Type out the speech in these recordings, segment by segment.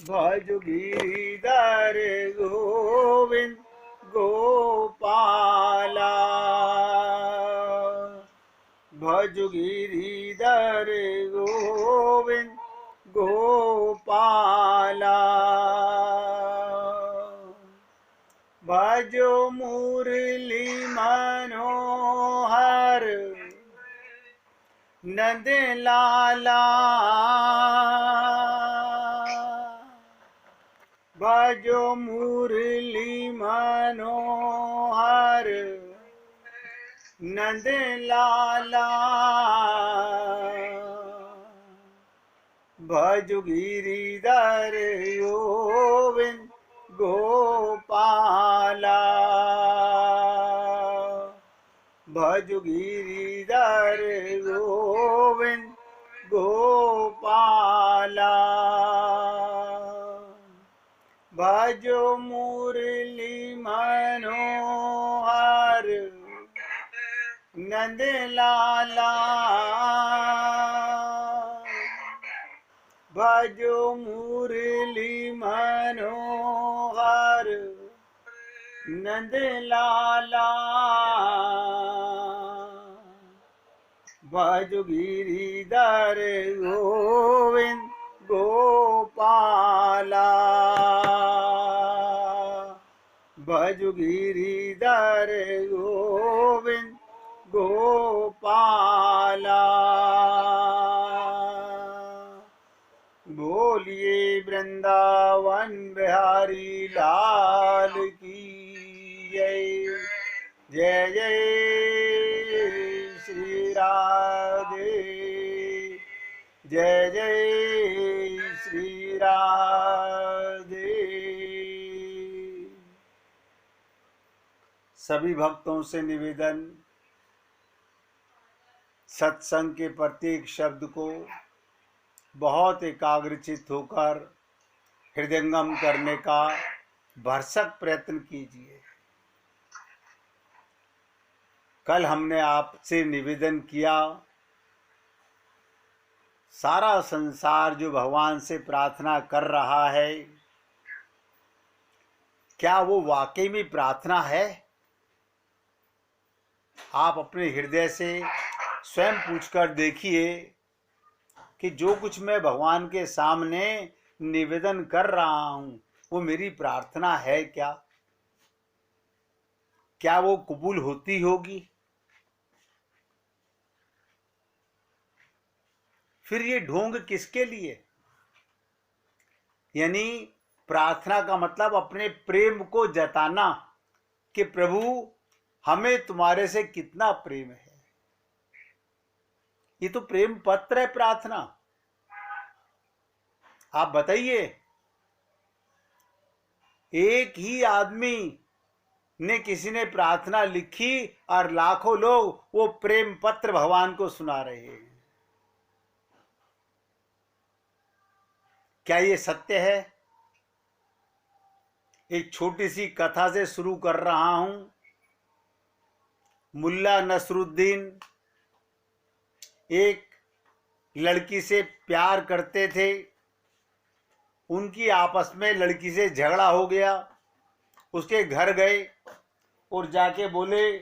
भज गिरिधर गोविंद गोपाला। भज गिरिधर गोविंद गोपाला। भजो मुरली मनोहर नंद लाला। भजो मुरली मनोहर नंद लाला। भज गिरिधर गोविंद गोपाला। भज गिरिधर गोविंद गोपाला। भजो मुरली मनोहर नंद लाला। भजो मुरली मनोहर नंद लाला। भज गिरिधर गोविंद गोपाला। भज गिरिधर गोविंद गोपाला। बोलिए वृंदावन बिहारी लाल की जय। जय जय श्री राधे। जय जय श्री राधे। सभी भक्तों से निवेदन, सत्संग के प्रत्येक शब्द को बहुत एकाग्रचित होकर हृदयंगम करने का भरसक प्रयत्न कीजिए। कल हमने आपसे निवेदन किया, सारा संसार जो भगवान से प्रार्थना कर रहा है, क्या वो वाकई में प्रार्थना है? आप अपने हृदय से स्वयं पूछकर देखिए कि जो कुछ मैं भगवान के सामने निवेदन कर रहा हूं वो मेरी प्रार्थना है क्या? क्या वो कबूल होती होगी? फिर ये ढोंग किसके लिए? यानी प्रार्थना का मतलब अपने प्रेम को जताना कि प्रभु हमें तुम्हारे से कितना प्रेम है। ये तो प्रेम पत्र है प्रार्थना। आप बताइए, एक ही आदमी ने किसी ने प्रार्थना लिखी और लाखों लोग वो प्रेम पत्र भगवान को सुना रहे हैं। क्या ये सत्य है? एक छोटी सी कथा से शुरू कर रहा हूं। मुल्ला नसरुद्दीन एक लड़की से प्यार करते थे। उनकी आपस में लड़की से झगड़ा हो गया। उसके घर गए और जाके बोले,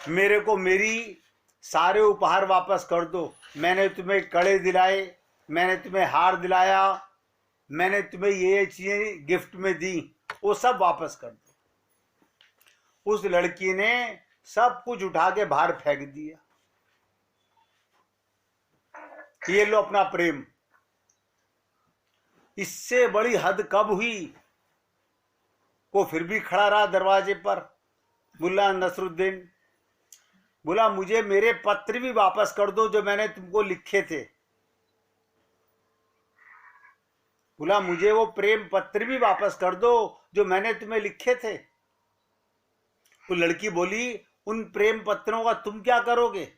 मेरे को मेरी सारे उपहार वापस कर दो। मैंने तुम्हें कड़े दिलाए, मैंने तुम्हें हार दिलाया, मैंने तुम्हें ये चीजें गिफ्ट में दी, वो सब वापस कर दो। उस लड़की ने सब कुछ उठा के बाहर फेंक दिया। ये लो अपना प्रेम। इससे बड़ी हद कब हुई? वो फिर भी खड़ा रहा दरवाजे पर। मुल्ला नसरुद्दीन बोला, मुझे मेरे पत्र भी वापस कर दो जो मैंने तुमको लिखे थे। बोला, मुझे वो प्रेम पत्र भी वापस कर दो जो मैंने तुम्हें लिखे थे। वो लड़की बोली, उन प्रेम पत्रों का तुम क्या करोगे?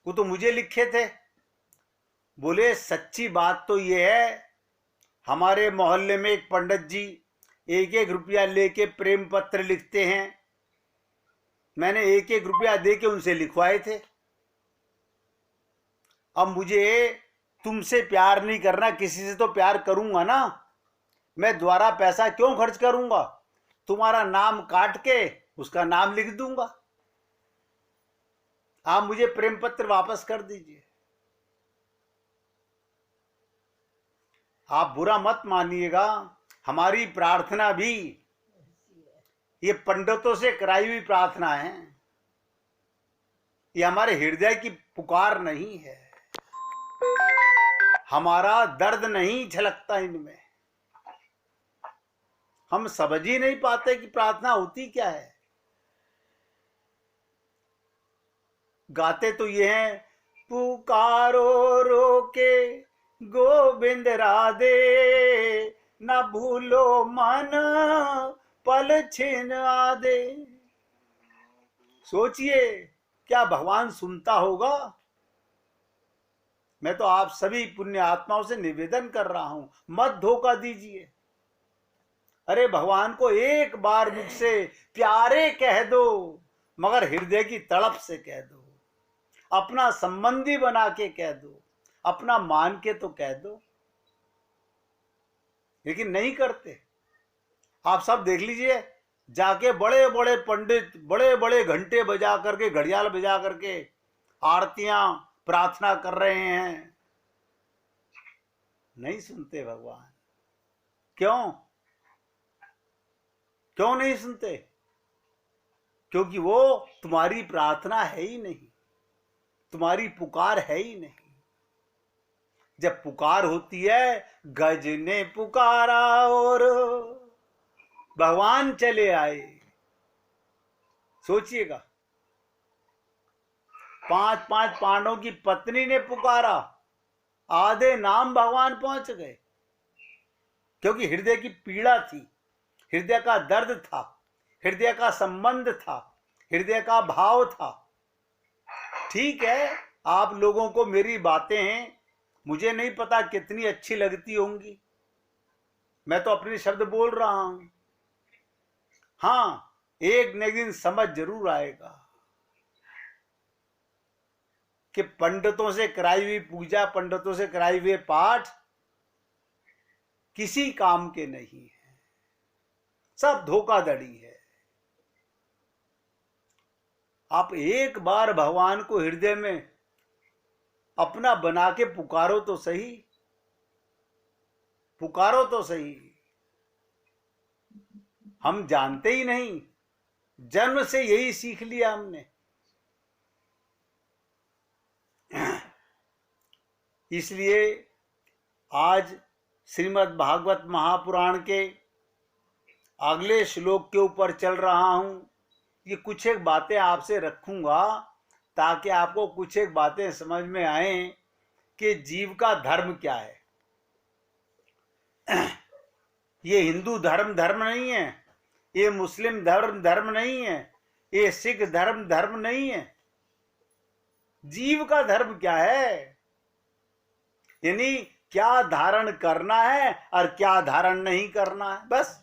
वो तो मुझे लिखे थे। बोले, सच्ची बात तो ये है, हमारे मोहल्ले में एक पंडित जी 1-1 रुपया लेके प्रेम पत्र लिखते हैं। मैंने 1-1 रुपया दे के उनसे लिखवाए थे। अब मुझे तुमसे प्यार नहीं करना, किसी से तो प्यार करूंगा ना। मैं दोबारा पैसा क्यों खर्च करूंगा? तुम्हारा नाम काट के उसका नाम लिख दूंगा। आप मुझे प्रेम पत्र वापस कर दीजिए। आप बुरा मत मानिएगा, हमारी प्रार्थना भी ये पंडितों से कराई हुई प्रार्थना है, ये हमारे हृदय की पुकार नहीं है। हमारा दर्द नहीं झलकता इनमें। हम समझ ही नहीं पाते कि प्रार्थना होती क्या है। गाते तो ये हैं, पुकारो रोके गोविंद राधे, न भूलो मन पल छिन आदे। सोचिए, क्या भगवान सुनता होगा? मैं तो आप सभी पुण्य आत्माओं से निवेदन कर रहा हूं, मत धोखा दीजिए। अरे भगवान को एक बार मुझसे प्यारे कह दो, मगर हृदय की तड़प से कह दो, अपना संबंधी बना के कह दो, अपना मान के तो कह दो। लेकिन नहीं करते। आप सब देख लीजिए, जाके बड़े बड़े पंडित बड़े बड़े घंटे बजा करके, घड़ियाल बजा करके आरतियां प्रार्थना कर रहे हैं, नहीं सुनते भगवान। क्यों? क्यों नहीं सुनते? क्योंकि वो तुम्हारी प्रार्थना है ही नहीं, तुम्हारी पुकार है ही नहीं। जब पुकार होती है, गज ने पुकारा और भगवान चले आए। सोचिएगा, 5 पांडवों की पत्नी ने पुकारा, आधे नाम भगवान पहुंच गए, क्योंकि हृदय की पीड़ा थी, हृदय का दर्द था, हृदय का संबंध था, हृदय का भाव था। ठीक है, आप लोगों को मेरी बातें मुझे नहीं पता कितनी अच्छी लगती होंगी, मैं तो अपने शब्द बोल रहा हूं। हाँ, एक न एक दिन समझ जरूर आएगा कि पंडितों से कराई हुई पूजा, पंडितों से कराई हुए पाठ किसी काम के नहीं है, सब धोखाधड़ी है। आप एक बार भगवान को हृदय में अपना बना के पुकारो तो सही, पुकारो तो सही। हम जानते ही नहीं, जन्म से यही सीख लिया हमने। इसलिए आज श्रीमद् भागवत महापुराण के अगले श्लोक के ऊपर चल रहा हूं। ये कुछ एक बातें आपसे रखूंगा ताकि आपको कुछ एक बातें समझ में आए कि जीव का धर्म क्या है। ये हिंदू धर्म नहीं है, ये मुस्लिम धर्म नहीं है, ये सिख धर्म नहीं है। जीव का धर्म क्या है? यानी क्या धारण करना है और क्या धारण नहीं करना है, बस।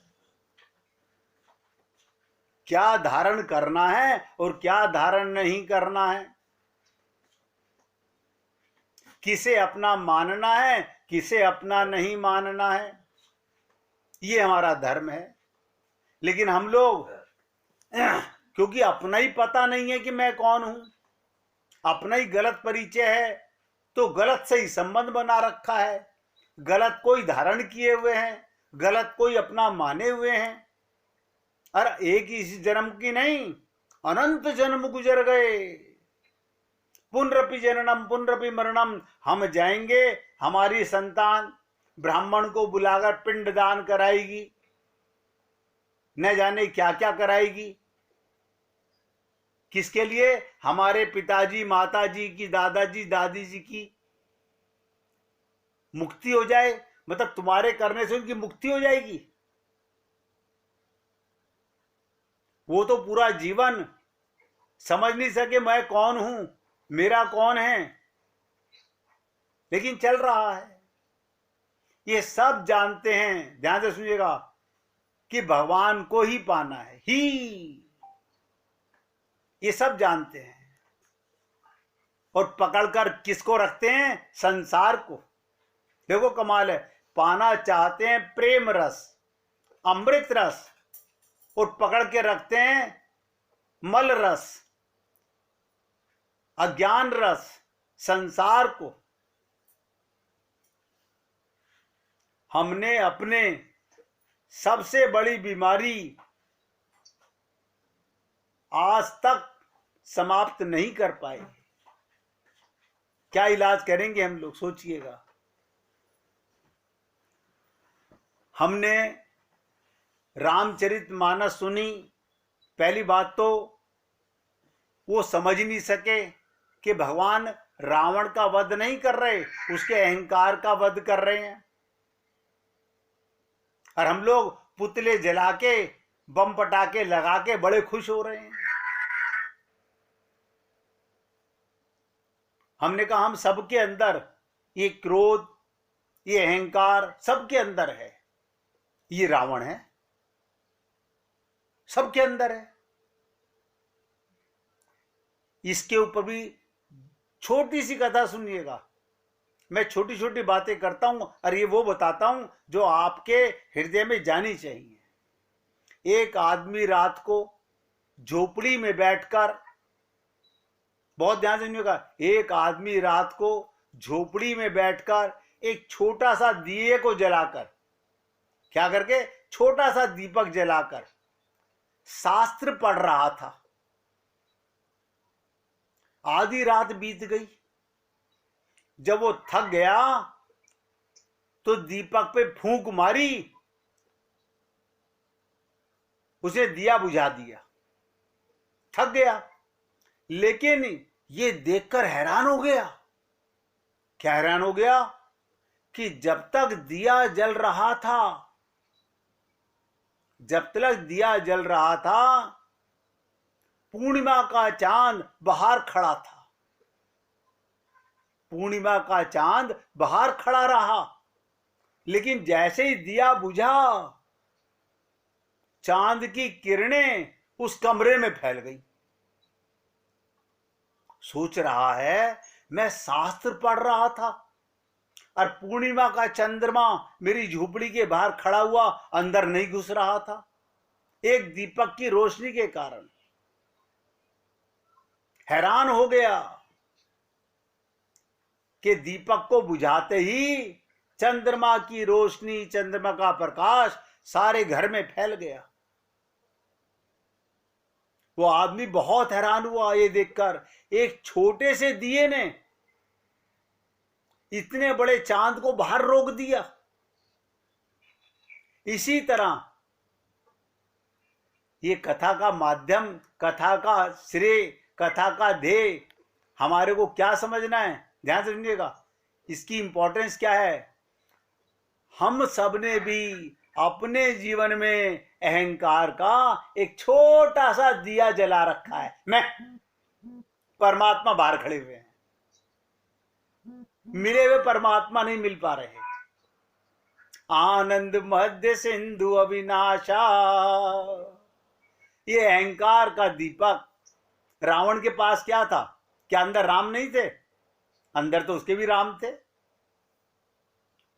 क्या धारण करना है और क्या धारण नहीं करना है, किसे अपना मानना है, किसे अपना नहीं मानना है, ये हमारा धर्म है। लेकिन हम लोग क्योंकि अपना ही पता नहीं है कि मैं कौन हूं, अपना ही गलत परिचय है, तो गलत से ही संबंध बना रखा है, गलत कोई धारण किए हुए हैं, गलत कोई अपना माने हुए हैं। अरे एक ही जन्म की नहीं, अनंत जन्म गुजर गए, पुनरपि जननम पुनरपि मरणम। हम जाएंगे, हमारी संतान ब्राह्मण को बुलाकर पिंडदान कराएगी, न जाने क्या क्या कराएगी। किसके लिए? हमारे पिताजी माताजी की, दादाजी दादी जी की मुक्ति हो जाए, मतलब तुम्हारे करने से उनकी मुक्ति हो जाएगी। वो तो पूरा जीवन समझ नहीं सके मैं कौन हूं, मेरा कौन है, लेकिन चल रहा है। ये सब जानते हैं, ध्यान से सुनिएगा, कि भगवान को ही पाना है ही, ये सब जानते हैं। और पकड़कर किसको रखते हैं? संसार को। देखो कमाल है, पाना चाहते हैं प्रेम रस, अमृत रस, और पकड़ के रखते हैं मल रस, अज्ञान रस, संसार को। हमने अपने सबसे बड़ी बीमारी आज तक समाप्त नहीं कर पाए। क्या इलाज करेंगे हम लोग, सोचिएगा। हमने रामचरितमानस सुनी, पहली बात तो वो समझ नहीं सके कि भगवान रावण का वध नहीं कर रहे, उसके अहंकार का वध कर रहे हैं। और हम लोग पुतले जला के, बम पटाखे लगा के बड़े खुश हो रहे हैं। हमने कहा हम सबके अंदर ये क्रोध, ये अहंकार सबके अंदर है। ये रावण है, सबके अंदर है। इसके ऊपर भी छोटी सी कथा सुनिएगा। मैं छोटी छोटी बातें करता हूं और ये वो बताता हूं जो आपके हृदय में जानी चाहिए। एक आदमी रात को झोपड़ी में बैठकर, बहुत ध्यान से सुनिएगा, एक आदमी रात को झोपड़ी में बैठकर एक छोटा सा दिए को जलाकर, क्या करके, छोटा सा दीपक जलाकर शास्त्र पढ़ रहा था। आधी रात बीत गई। जब वो थक गया तो दीपक पे फूंक मारी, उसे दिया बुझा दिया, थक गया। लेकिन ये देखकर हैरान हो गया। क्या हैरान हो गया? कि जब तक दिया जल रहा था, जब तक दिया जल रहा था, पूर्णिमा का चांद बाहर खड़ा था। पूर्णिमा का चांद बाहर खड़ा रहा, लेकिन जैसे ही दिया बुझा, चांद की किरणें उस कमरे में फैल गई। सोच रहा है मैं शास्त्र पढ़ रहा था और पूर्णिमा का चंद्रमा मेरी झोपड़ी के बाहर खड़ा हुआ, अंदर नहीं घुस रहा था, एक दीपक की रोशनी के कारण। हैरान हो गया कि दीपक को बुझाते ही चंद्रमा की रोशनी, चंद्रमा का प्रकाश सारे घर में फैल गया। वो आदमी बहुत हैरान हुआ ये देखकर, एक छोटे से दिए ने इतने बड़े चांद को बाहर रोक दिया। इसी तरह ये कथा का माध्यम, कथा का श्रेय, कथा का ध्येय हमारे को क्या समझना है, ध्यान से सुनिएगा। इसकी इंपॉर्टेंस क्या है? हम सब ने भी अपने जीवन में अहंकार का एक छोटा सा दिया जला रखा है। मैं, परमात्मा बाहर खड़े हुए हैं, मिले हुए परमात्मा नहीं मिल पा रहे। आनंद मध्य सिंधु अविनाशा, ये अहंकार का दीपक। रावण के पास क्या था? क्या अंदर राम नहीं थे? अंदर तो उसके भी राम थे,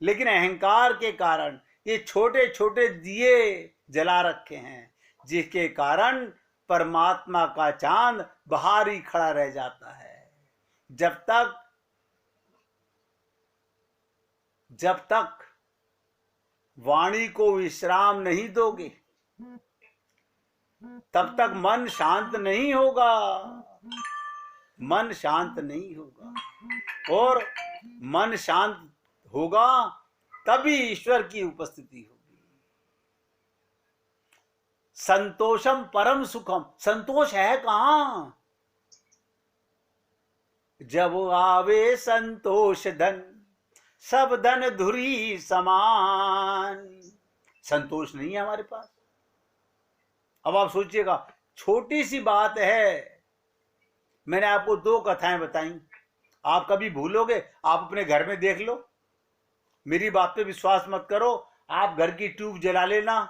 लेकिन अहंकार के कारण ये छोटे छोटे दिए जला रखे हैं, जिसके कारण परमात्मा का चांद बाहर ही खड़ा रह जाता है। जब तक वाणी को विश्राम नहीं दोगे, तब तक मन शांत नहीं होगा। मन शांत नहीं होगा, और मन शांत होगा तभी ईश्वर की उपस्थिति होगी। संतोषम परम सुखम, संतोष है कहां? जब आवे संतोष धन, सब धन धुरी समान। संतोष नहीं है हमारे पास। अब आप सोचिएगा, छोटी सी बात है, मैंने आपको 2 कथाएं बताई, आप कभी भूलोगे? आप अपने घर में देख लो, मेरी बात पे विश्वास मत करो। आप घर की ट्यूब जला लेना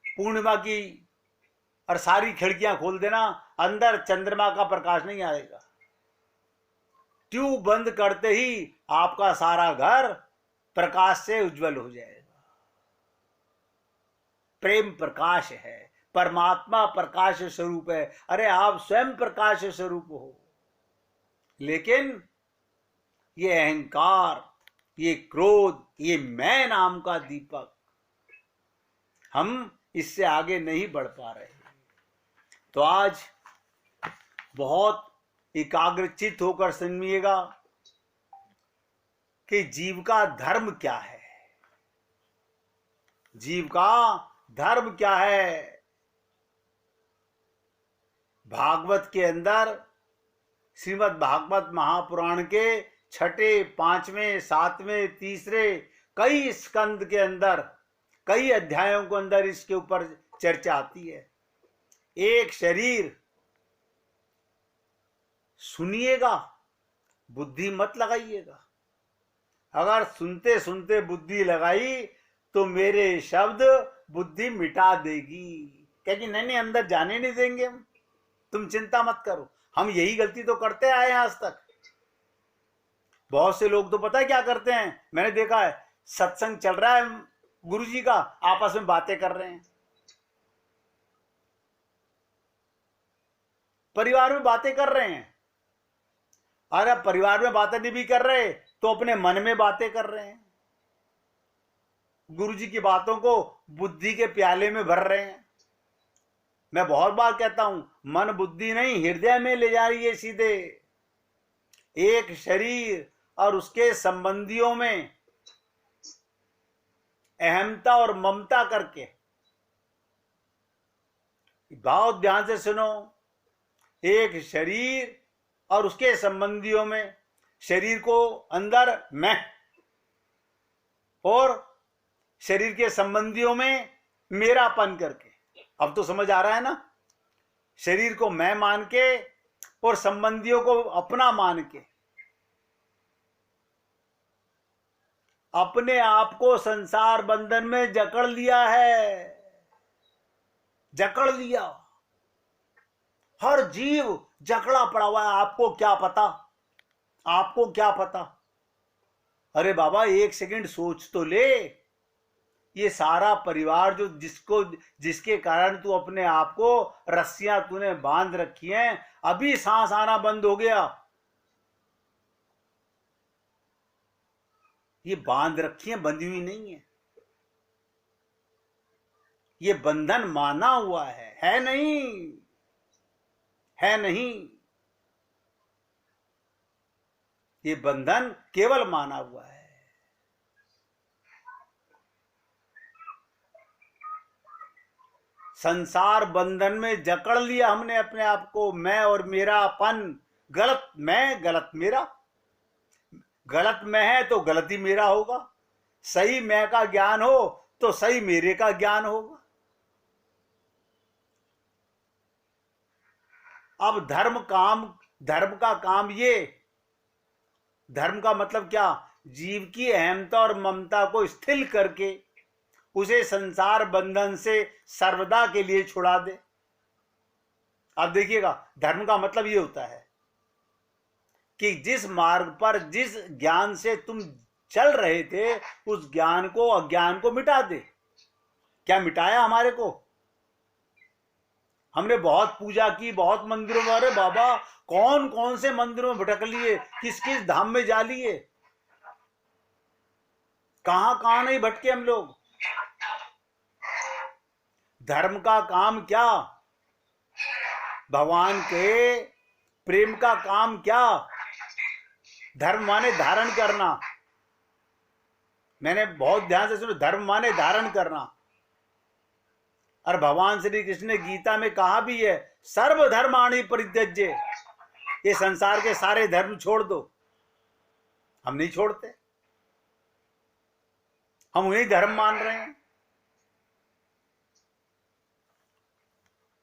पूर्णिमा की, और सारी खिड़कियां खोल देना, अंदर चंद्रमा का प्रकाश नहीं आएगा। ट्यूब बंद करते ही आपका सारा घर प्रकाश से उज्जवल हो जाएगा। प्रेम प्रकाश है, परमात्मा प्रकाश स्वरूप है। अरे आप स्वयं प्रकाश स्वरूप हो, लेकिन ये अहंकार, ये क्रोध, ये मैं नाम का दीपक, हम इससे आगे नहीं बढ़ पा रहे। तो आज बहुत एकाग्रचित होकर सुनिएगा कि जीव का धर्म क्या है। जीव का धर्म क्या है? भागवत के अंदर, श्रीमद् भागवत महापुराण के छठे, पांचवें, सातवें, तीसरे कई स्कंद के अंदर, कई अध्यायों के अंदर इसके ऊपर चर्चा आती है। एक शरीर, सुनिएगा, बुद्धि मत लगाइएगा। अगर सुनते सुनते बुद्धि लगाई तो मेरे शब्द बुद्धि मिटा देगी, क्योंकि नहीं अंदर जाने नहीं देंगे हम। तुम चिंता मत करो, हम यही गलती तो करते आए हैं आज तक। बहुत से लोग तो पता है क्या करते हैं, मैंने देखा है, सत्संग चल रहा है गुरुजी का, आपस में बातें कर रहे हैं, परिवार में बातें कर रहे हैं। अरे परिवार में बातें नहीं भी कर रहे तो अपने मन में बातें कर रहे हैं, गुरुजी की बातों को बुद्धि के प्याले में भर रहे हैं। मैं बहुत बार कहता हूं, मन बुद्धि नहीं हृदय में ले जा रही है सीधे। एक शरीर और उसके संबंधियों में अहमता और ममता करके, बहुत ध्यान से सुनो, एक शरीर और उसके संबंधियों में, शरीर को अंदर मैं और शरीर के संबंधियों में मेरापन करके। अब तो समझ आ रहा है ना? शरीर को मैं मान के और संबंधियों को अपना मान के अपने आप को संसार बंधन में जकड़ लिया है, जकड़ लिया। हर जीव जकड़ा पड़ा हुआ है। आपको क्या पता, आपको क्या पता? अरे बाबा एक सेकंड सोच तो ले, ये सारा परिवार जो जिसके कारण तू अपने आप को रस्सियां तूने बांध रखी हैं, अभी सांस आना बंद हो गया। ये बांध रखी है, बंधी हुई नहीं है। ये बंधन माना हुआ है नहीं, है नहीं। ये बंधन केवल माना हुआ है। संसार बंधन में जकड़ लिया हमने अपने आप को। मैं और मेरापन, गलत मैं गलत मेरा, गलत मैं है तो गलती मेरा होगा, सही मैं का ज्ञान हो तो सही मेरे का ज्ञान होगा। अब धर्म का काम ये, धर्म का मतलब क्या? जीव की अहमता और ममता को स्थिर करके उसे संसार बंधन से सर्वदा के लिए छुड़ा दे। अब देखिएगा, धर्म का मतलब ये होता है कि जिस मार्ग पर, जिस ज्ञान से तुम चल रहे थे, उस ज्ञान को, अज्ञान को मिटा दे। क्या मिटाया हमारे को? हमने बहुत पूजा की, बहुत मंदिरों में, अरे बाबा कौन कौन से मंदिरों में भटक लिए, किस किस धाम में जा लिए, कहां कहां नहीं भटके हम लोग। धर्म का काम क्या? भगवान के प्रेम का काम क्या? धर्म माने धारण करना। मैंने बहुत ध्यान से सुनो, धर्म माने धारण करना। और भगवान श्री कृष्ण ने गीता में कहा भी है, सर्वधर्माणि परित्यज्य, ये संसार के सारे धर्म छोड़ दो। हम नहीं छोड़ते, हम उन्हीं धर्म मान रहे हैं।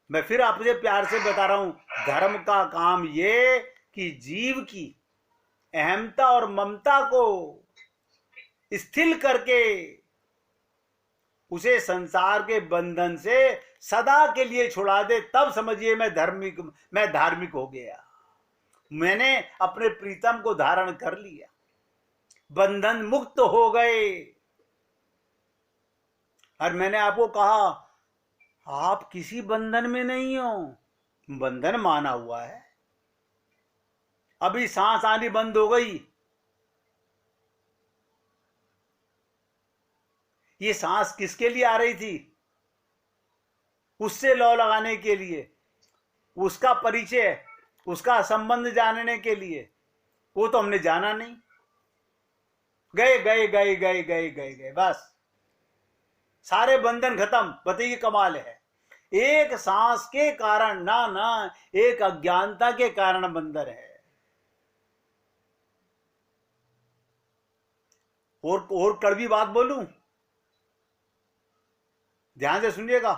मैं फिर आपसे प्यार से बता रहा हूं, धर्म का काम ये कि जीव की अहमता और ममता को स्थिर करके उसे संसार के बंधन से सदा के लिए छुड़ा दे। तब समझिए मैं धार्मिक हो गया, मैंने अपने प्रीतम को धारण कर लिया। बंधन मुक्त हो गए। और मैंने आपको कहा आप किसी बंधन में नहीं हो, बंधन माना हुआ है। अभी सांस आनी बंद हो गई, ये सांस किसके लिए आ रही थी? उससे लौ लगाने के लिए, उसका परिचय, उसका संबंध जानने के लिए। वो तो हमने जाना नहीं, गए गए गए गए गए गए गए, बस सारे बंधन खत्म। बताइए कमाल है, एक सांस के कारण ना ना, एक अज्ञानता के कारण बंधन है। और कड़वी बात बोलूं, ध्यान से सुनिएगा,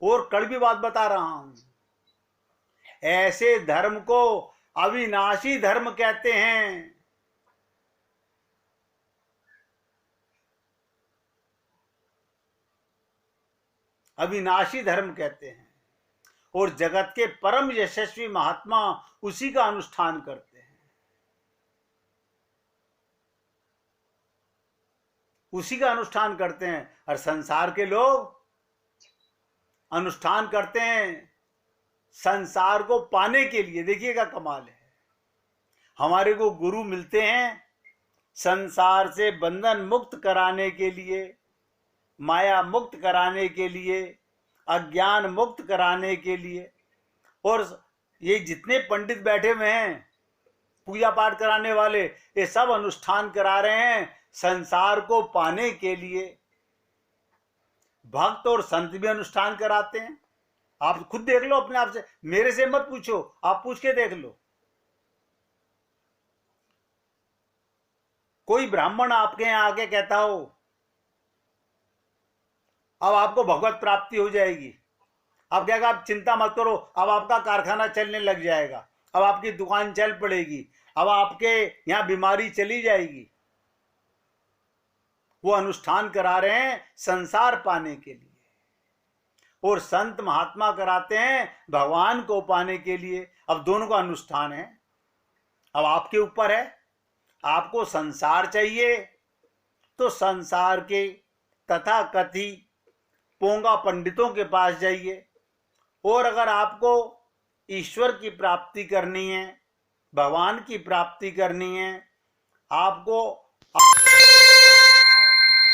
और कड़वी बात बता रहा हूं। ऐसे धर्म को अविनाशी धर्म कहते हैं। अविनाशी धर्म कहते हैं, और जगत के परम यशस्वी महात्मा उसी का अनुष्ठान करते हैं। उसी का अनुष्ठान करते हैं। और संसार के लोग अनुष्ठान करते हैं संसार को पाने के लिए। देखिएगा कमाल है, हमारे को गुरु मिलते हैं संसार से बंधन मुक्त कराने के लिए, माया मुक्त कराने के लिए, अज्ञान मुक्त कराने के लिए। और ये जितने पंडित बैठे हुए हैं पूजा पाठ कराने वाले, ये सब अनुष्ठान करा रहे हैं संसार को पाने के लिए। भक्त और संत भी अनुष्ठान कराते हैं। आप खुद देख लो अपने आप से, मेरे से मत पूछो, आप पूछ के देख लो। कोई ब्राह्मण आपके यहां आके कहता हो अब आपको भगवत प्राप्ति हो जाएगी, अब क्या, आप चिंता मत करो, अब आपका कारखाना चलने लग जाएगा, अब आपकी दुकान चल पड़ेगी, अब आपके यहां बीमारी चली जाएगी। वो अनुष्ठान करा रहे हैं संसार पाने के लिए, और संत महात्मा कराते हैं भगवान को पाने के लिए। अब दोनों का अनुष्ठान है। अब आपके ऊपर है, आपको संसार चाहिए तो संसार के तथा कथी पोंगा पंडितों के पास जाइए, और अगर आपको ईश्वर की प्राप्ति करनी है, भगवान की प्राप्ति करनी है, आपको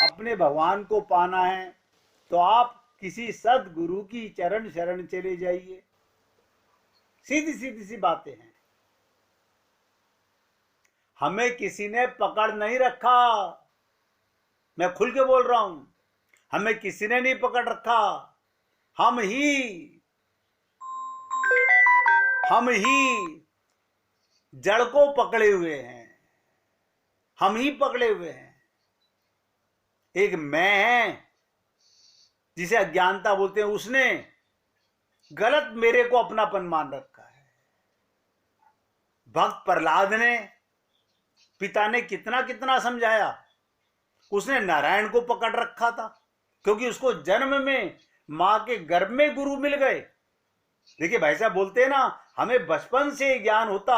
अपने भगवान को पाना है, तो आप किसी सदगुरु की चरण शरण चले जाइए। सीधी सीधी सी बातें हैं। हमें किसी ने पकड़ नहीं रखा, मैं खुल के बोल रहा हूं, हमें किसी ने नहीं पकड़ रखा। हम ही जड़ को पकड़े हुए हैं, हम ही पकड़े हुए हैं। एक मैं है जिसे अज्ञानता बोलते हैं, उसने गलत मेरे को अपनापन मान रखा है। भक्त प्रहलाद ने, पिता ने कितना कितना समझाया, उसने नारायण को पकड़ रखा था, क्योंकि उसको जन्म में मां के गर्भ में गुरु मिल गए। देखिए भाई साहब बोलते हैं ना, हमें बचपन से ज्ञान होता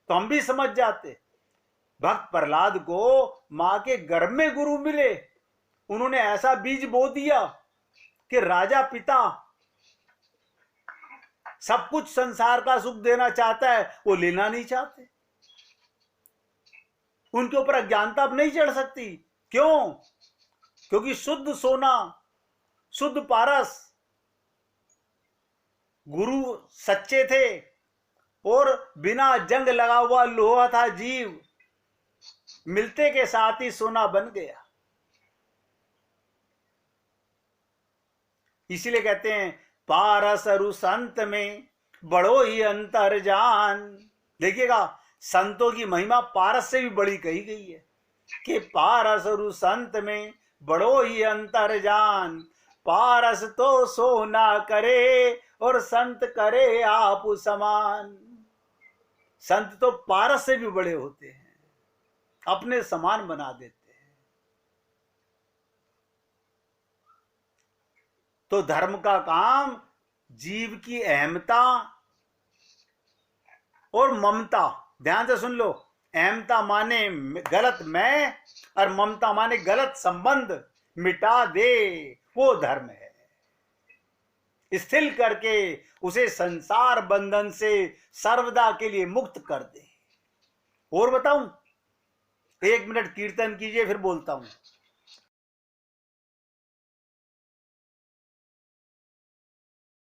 तो हम भी समझ जाते। भक्त प्रहलाद को मां के गर्भ में गुरु मिले, उन्होंने ऐसा बीज बो दिया कि राजा पिता सब कुछ संसार का सुख देना चाहता है, वो लेना नहीं चाहते। उनके ऊपर अज्ञानता अब नहीं चढ़ सकती। क्यों? क्योंकि शुद्ध सोना, शुद्ध पारस गुरु सच्चे थे, और बिना जंग लगा हुआ लोहा था जीव, मिलते के साथ ही सोना बन गया। इसीलिए कहते हैं पारस अरु संत में बड़ो ही अंतर जान। देखिएगा संतों की महिमा पारस से भी बड़ी कही गई है कि पारस अरु संत में बड़ो ही अंतर जान। पारस तो सोना करे और संत करे आप समान। संत तो पारस से भी बड़े होते हैं, अपने समान बना देते हैं। तो धर्म का काम जीव की अहमता और ममता, ध्यान से सुन लो, अहमता माने गलत मैं और ममता माने गलत संबंध मिटा दे, वो धर्म है। स्थिर करके उसे संसार बंधन से सर्वदा के लिए मुक्त कर दे। और बताऊं, 1 मिनट कीर्तन कीजिए, फिर बोलता हूं।